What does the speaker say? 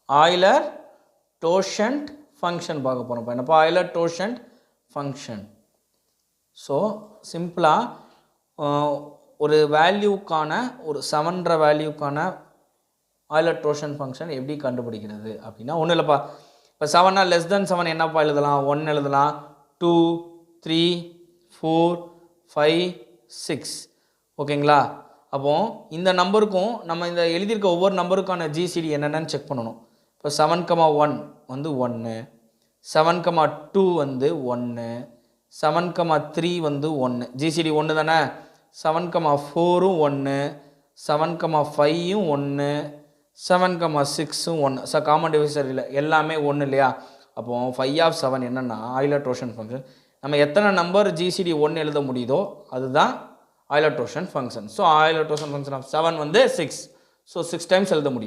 Euler டோஷன்ட் function பார்க்க போகிறோம். இப்போ என்னப்பா ஆய்லர் டோஷன்ட் ஃபங்க்ஷன். ஸோ சிம்பிளாக ஒரு வேல்யூக்கான ஒரு 7ன்ற வேல்யூக்கான ஆய்லர் டோஷன் ஃபங்க்ஷன் எப்படி கண்டுபிடிக்கிறது அப்படின்னா ஒன்றும் இல்லைப்பா. இப்போ 7 லெஸ் தென் 7 என்னப்பா எழுதலாம்? 1 எழுதலாம், 2 3 4 5 6. ஓகேங்களா? அப்போது இந்த நம்பருக்கும் நம்ம இந்த எழுதியிருக்க ஒவ்வொரு நம்பருக்கான ஜிசிடி என்னென்னு செக் பண்ணணும். இப்போ 7,1 வந்து 1, 7,2 வந்து 1, 7,3 வந்து 1. ஜிசிடி 1 தானே. 7,4ம் 1, 7,5ம் 1, 7,6ம் 1. ஸோ காமன் டிவைசர் இல்லை, எல்லாமே 1 இல்லையா? அப்போது 5 of 7 என்னென்னா ஆய்லர் டோஷன் ஃபங்க்ஷன். நம்ம எத்தனை நம்பர் ஜிசிடி 1 எழுத முடியுதோ அதுதான் ஆய்லர் டோஷன் ஃபங்க்ஷன். ஸோ ஆய்லர் டோஷன் ஃபங்க்ஷன் ஆஃப் 7 வந்து 6. ஸோ 6 டைம்ஸ் எழுத முடியும்.